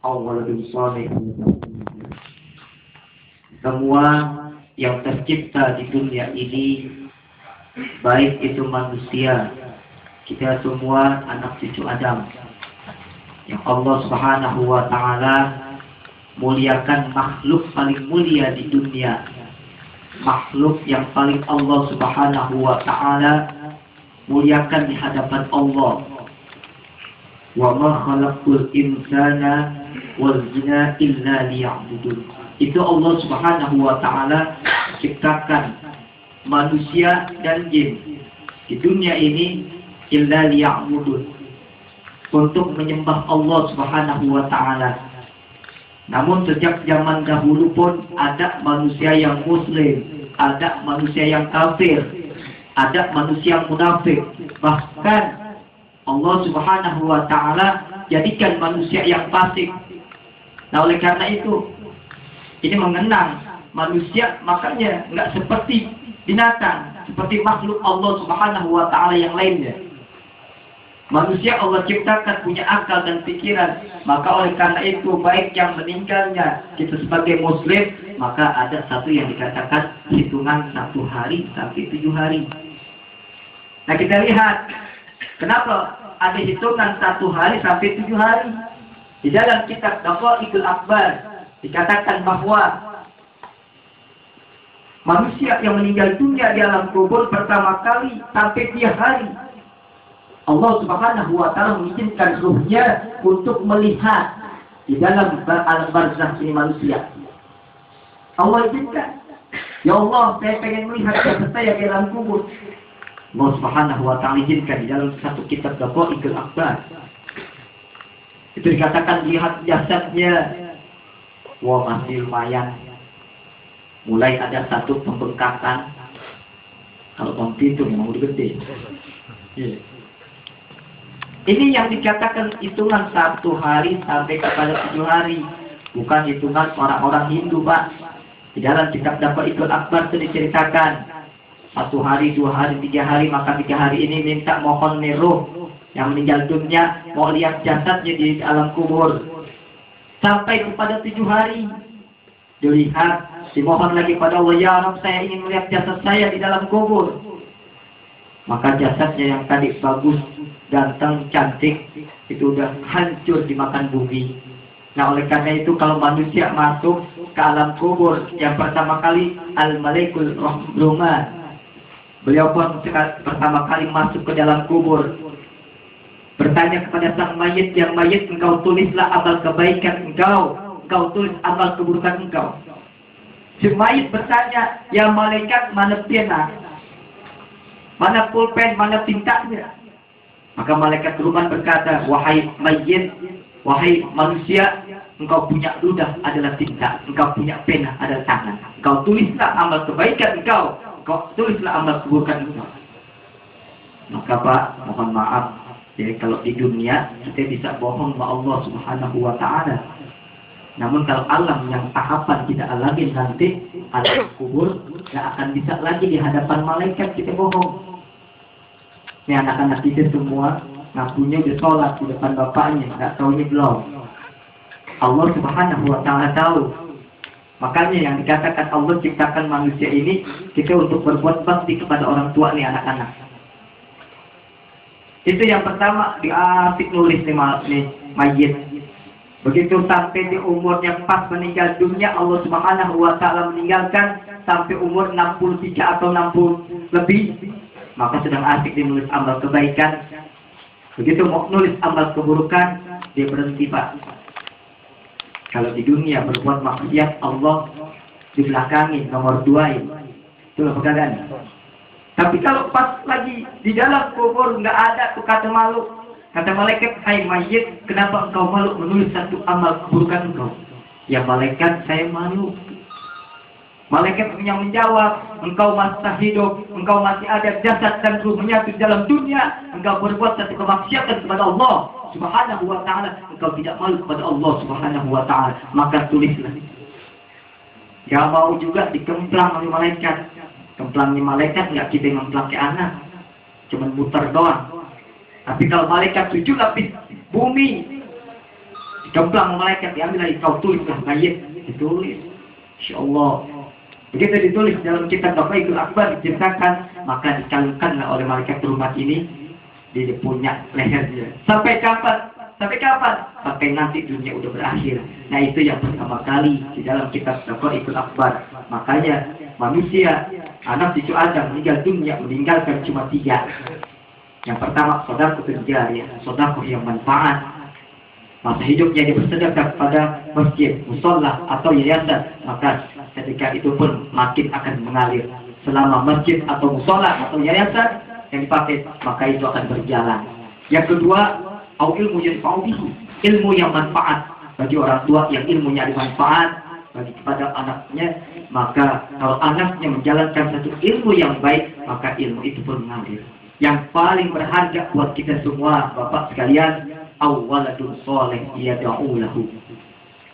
awwaladun shalih. Semua yang tercipta di dunia ini, baik itu manusia, kita semua anak cucu Adam, yang Allah Subhanahu wa Ta'ala muliakan makhluk paling mulia di dunia, makhluk yang paling Allah Subhanahu wa Ta'ala muliakan di hadapan Allah. Wa ma khalaqtul insana wal jinna illa liya'budun. Itu Allah Subhanahu wa Ta'ala ciptakan manusia dan jin di dunia ini illa liya'budun, untuk menyembah Allah Subhanahu wa Ta'ala. Namun sejak zaman dahulu pun ada manusia yang muslim, ada manusia yang kafir, ada manusia yang munafik. Bahkan Allah Subhanahu wa Ta'ala jadikan manusia yang fasik. Nah, oleh karena itu ini mengenang manusia, makanya nggak seperti binatang, seperti makhluk Allah Subhanahu wa Ta'ala yang lainnya. Manusia Allah ciptakan punya akal dan pikiran, maka oleh karena itu baik yang meninggalnya kita sebagai muslim, maka ada satu yang dikatakan hitungan 1 hari sampai 7 hari. Nah, kita lihat kenapa ada hitungan 1 hari sampai 7 hari. Di dalam kitab Daqaiqul Akbar dikatakan bahwa manusia yang meninggal dunia di alam kubur pertama kali sampai 3 hari, Allah Subhanahu wa Ta'ala mengizinkan ruhnya untuk melihat di dalam alam barzakh ini manusia. Allah izinkan. Ya Allah, saya pengen melihat jasad saya di alam kubur. Allah Subhanahu wa Ta'ala izinkan di dalam satu kitab Daqaiqul Akbar. Itu dikatakan lihat jasadnya, wah masih lumayan. Mulai ada satu pembengkakan. Kalau bangkit itu memang udah gede. Yeah. Ini yang dikatakan hitungan 1 hari sampai kepada 7 hari. Bukan hitungan orang-orang Hindu, Pak. Di dalam kitab Daqaiqul Akbar itu diceritakan 1 hari, 2 hari, 3 hari, maka 3 hari ini minta mohon roh yang meninggal dunia, mau lihat jasadnya di alam kubur. Sampai kepada 7 hari dilihat, dimohon lagi pada Allah, ya Rabb, saya ingin melihat jasad saya di dalam kubur. Maka jasadnya yang tadi bagus, ganteng, cantik, itu udah hancur dimakan bumi. Nah, oleh karena itu kalau manusia masuk ke alam kubur, yang pertama kali Al-Malikul Rahman, beliau pun pertama kali masuk ke dalam kubur, bertanya kepada sang mayit, yang mayit, engkau tulislah amal kebaikan engkau tulis amal keburukan engkau. Si mayit bertanya, ya malaikat, mana pena, mana pulpen, mana tintanya? Maka malaikat Rahman berkata, wahai mayit, wahai manusia, engkau punya ludah adalah tinta, engkau punya pena adalah tangan. Engkau tulislah amal kebaikan engkau tulislah amal keburukan engkau. Maka Pak, mohon maaf, jadi kalau di dunia kita bisa bohong sama Allah Subhanahu wa Ta'ala. Namun kalau alam yang tahapan kita alami nanti, alam kubur, gak akan bisa lagi di hadapan malaikat kita bohong. Ini anak-anak kita semua ngakunya udah sholat di depan bapaknya, gak taunya belum. Allah Subhanahu wa Ta'ala tahu. Makanya yang dikatakan Allah ciptakan manusia ini, kita untuk berbuat bakti kepada orang tua nih anak-anak. Itu yang pertama, diasik nulis nih mayit. Begitu sampai di umurnya pas meninggal dunia, Allah Subhanahu wa Ta'ala meninggalkan sampai umur 63 atau 60 lebih, maka sedang asik dinulis amal kebaikan. Begitu mau nulis amal keburukan, dia berhenti, Pak. Kalau di dunia berbuat maksiat, Allah di belakangin, nomor 2-in. Itulah pegangan. Tapi kalau pas lagi di dalam kubur nggak ada tuh kata malu. Kata malaikat, hai mayit, kenapa engkau malu menulis satu amal keburukan engkau? Ya malaikat, saya malu. Malaikat yang menjawab, engkau masih hidup, engkau masih ada jasad dan ruh menyatu dalam dunia, engkau berbuat satu kemaksiatan kepada Allah Subhanahu wa Ta'ala, engkau tidak malu kepada Allah Subhanahu wa Ta'ala, maka tulislah. Gak mau juga dikemplang oleh malaikat. Kemplangnya malaikat nggak kita ngemplang ke anak, cuma muter doang. Tapi kalau malaikat 7 lapis bumi Gemplang malaikat diambil lagi, kau tulislah mayit, ditulis. Insyaallah. Begitu ditulis dalam kitab Baqaiqul Akbar diceritakan, maka dikalungkanlah oleh malaikat rumah ini di punya lehernya. Sampai kapan? Sampai kapan? Sampai nanti dunia udah berakhir. Nah itu yang pertama kali di dalam kitab Baqaiqul Akbar. Makanya manusia, anak cucu Adam meninggal dunia meninggalkan cuma 3. Yang pertama, sedekah jariyah, sedekah yang manfaat. Masa hidupnya dia bersedekah pada masjid, musola atau yayasan, maka sedekah itu pun makin akan mengalir. Selama masjid atau musola atau yayasan yang dipakai, maka itu akan berjalan. Yang kedua, ilmu yang ilmu yang manfaat bagi orang tua yang ilmunya bermanfaat bagi kepada anaknya. Maka kalau anaknya menjalankan satu ilmu yang baik, maka ilmu itu pun mengalir. Yang paling berharga buat kita semua, Bapak sekalian, awaladun soleh yad'u lahu.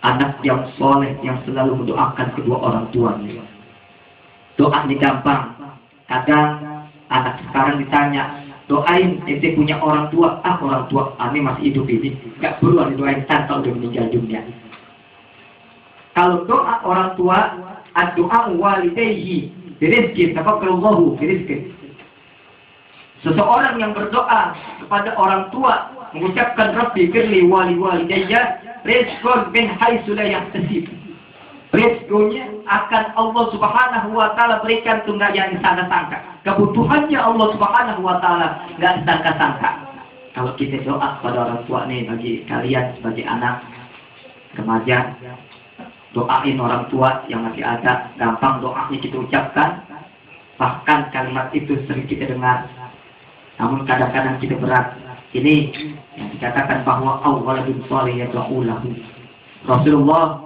Anak yang soleh yang selalu mendoakan kedua orang tuanya. Doa ini gampang. Kadang anak sekarang ditanya, doain ente punya orang tua. Orang tua ane masih hidup ini, gak perlu ane doain tanpa udah meninggal dunia. Kalau doa orang tua, doa walidayhi birizki, tafakkarullahu birizki. Seseorang yang berdoa kepada orang tua mengucapkan Rabbi firli walidayya rizqan min haitsu la yahtasib. Rizqunya akan Allah Subhanahu wa taala berikan itu enggak yang disangka-sangka. Kebutuhannya Allah Subhanahu wa taala enggak disangka-sangka. Kalau kita doa kepada orang tua nih, bagi kalian sebagai anak remaja, doain orang tua yang masih ada, gampang doanya kita ucapkan. Bahkan kalimat itu sering kita dengar. Namun kadang-kadang kita berat. Ini yang dikatakan bahwa awaladun soleh yad'u lahu. Rasulullah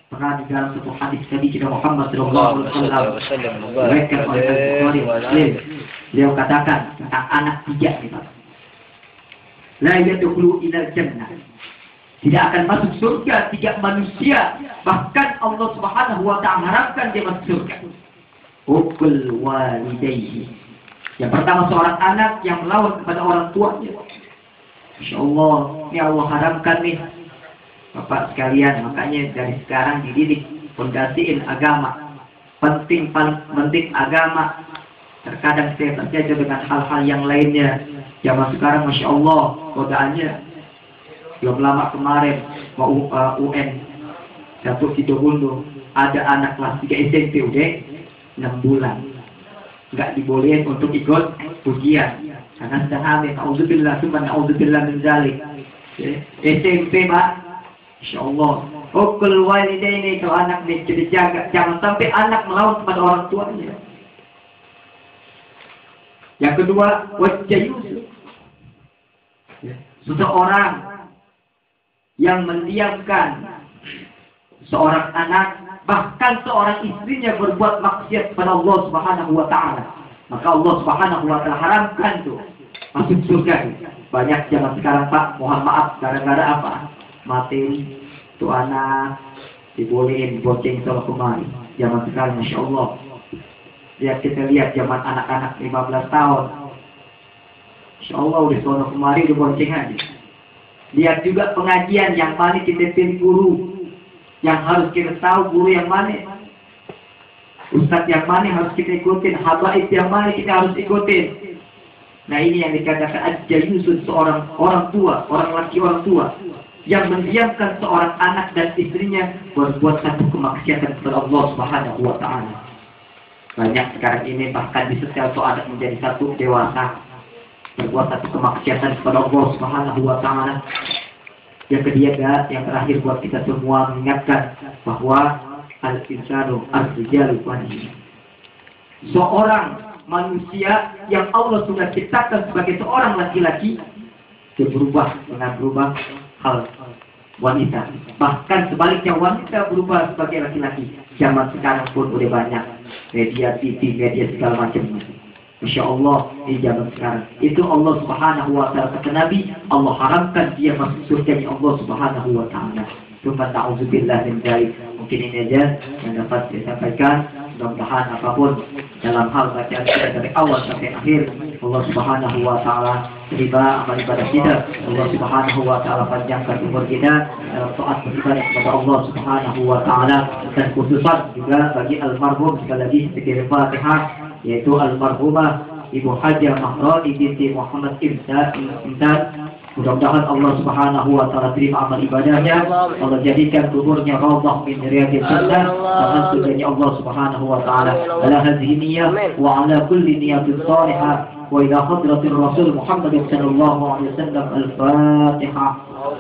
pernah di dalam satu hadis tadi kita Muhammad sallallahu alaihi wasallam diriwayatkan oleh Al-Bukhari Muslim. Beliau katakan tentang anak 3 nih Pak. La yadkhulu ila jannah. Tidak akan masuk surga 3 manusia, bahkan Allah Subhanahu wa taala harapkan dia masuk surga. Uqul walidayhi. Yang pertama, seorang anak yang melawan kepada orang tuanya. Insyaallah, ini Allah haramkan nih Bapak sekalian. Makanya dari sekarang dididik, fondasiin agama. Paling penting agama. Terkadang saya terjadi dengan hal-hal yang lainnya. Zaman sekarang Masya Allah, godaannya belum lama kemarin mau UN Datuk Situbondo, ada anak kelas 3 SMP udah 6 bulan nggak dibolehin untuk ikut ujian karena sedang hamil. Na'udzubillah, cuma na'udzubillah min dzalik. SMP Pak, Insya Allah. Uqul walidaini, kalau anak dijaga, jangan sampai anak melawan kepada orang tuanya. Yang kedua, wajjayus. Seseorang yang mendiamkan seorang anak, bahkan seorang istrinya berbuat maksiat kepada Allah Subhanahu wa taala, maka Allah Subhanahu wa taala haramkan tuh masuk surga. Banyak zaman sekarang Pak, mohon maaf, gara-gara apa? Mati tuh anak dibolehin boceng sama kemari. Zaman sekarang Masya Allah. Kita lihat zaman anak-anak 15 tahun. Insya Allah udah sono kemari udah bonceng aja. Lihat juga pengajian yang mana kita pilih guru, yang harus kita tahu guru yang mana, ustadz yang mana harus kita ikutin, habaib yang mana kita harus ikutin. Nah ini yang dikatakan ajjayusun, seorang orang tua, orang laki orang tua yang mendiamkan seorang anak dan istrinya berbuat satu kemaksiatan kepada Allah Subhanahu wa taala. Banyak sekarang ini bahkan disetel anak menjadi satu dewasa berbuat satu kemaksiatan kepada Allah Subhanahu wa taala. Yang ketiga, yang terakhir buat kita semua mengingatkan bahwa al-insanu ar-rijalu wanita. Seorang manusia yang Allah sudah ciptakan sebagai seorang laki-laki, dia berubah dengan berubah hal wanita. Bahkan sebaliknya wanita berubah sebagai laki-laki. Zaman sekarang pun udah banyak media TV, media segala macam. Masya Allah di zaman sekarang itu Allah Subhanahu wa taala kata Nabi, Allah haramkan dia masuk surga Allah Subhanahu wa taala. Cuma na'udzubillah min dzalik. Mungkin ini aja yang dapat saya sampaikan. Mudah-mudahan apapun dalam hal bacaan kita dari awal sampai akhir Allah Subhanahu wa taala terima amal ibadah kita. Allah Subhanahu wa taala panjangkan umur kita dalam taat beribadah kepada Allah Subhanahu wa taala, dan khususan juga bagi almarhum sekali lagi sedikit Fatihah, yaitu almarhumah Ibu Hajah Mahroni binti Muhammad Imsan. Mudah-mudahan Allah Subhanahu wa taala terima amal ibadahnya, Allah jadikan kuburnya raudhah min riyadhis jannah, dan sudahnya Allah Subhanahu wa taala. Ala hadhihi niyyah wa ala kulli niyyatin salihah wa ila hadratir Rasul Muhammad sallallahu alaihi wasallam. Al-Fatihah.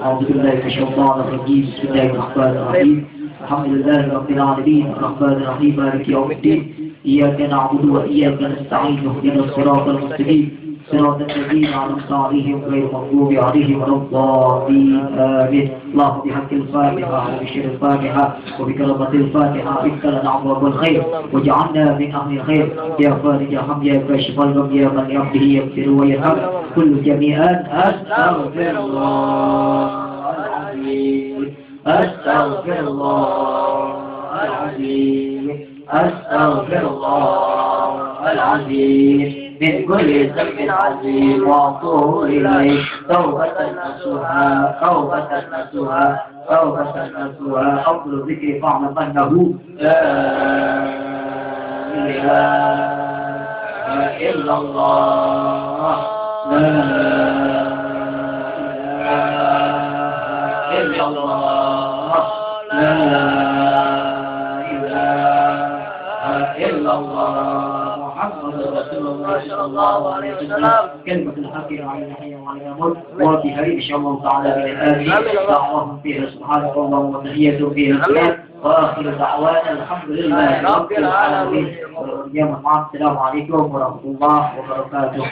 A'udzu billahi minasyaitonir rajim. Bismillahirrahmanirrahim. Alhamdulillahi rabbil alamin. Arrahmanir rahim. Maliki yaumiddin. Iyyaka na'budu wa iyyaka nasta'in. Ihdinas siratal mustaqim. صراط الذين أنعمت عليهم غير المغضوب عليهم ولا الضالين آمين. اللهم بحق الفاتحة وبشر الفاتحة وبكلمة الفاتحة افتح لنا أبواب الخير واجعلنا من أهل الخير يا فارج الهم يا كاشف الغم يا من يهده يغفر ويرحم كل جميعا. أستغفر الله العظيم أستغفر الله العظيم أستغفر الله العظيم من كل ذنب عظيم وأتوب إليه توبة نصوحا توبة نصوحا توبة نصوحا. أفضل الذكر فاعلم أنه لا إله إلا الله لا إله إلا الله لا إله إلا الله محمد رسول الله صلى الله عليه وسلم. كلمة الحق على الحي وعلى الموت وفي حبيب إن شاء الله تعالى من الآمين. دعواهم فيها سبحانك اللهم وتحية فيها السلام وآخر دعوانا الحمد لله رب العالمين. السلام عليكم ورحمة الله وبركاته.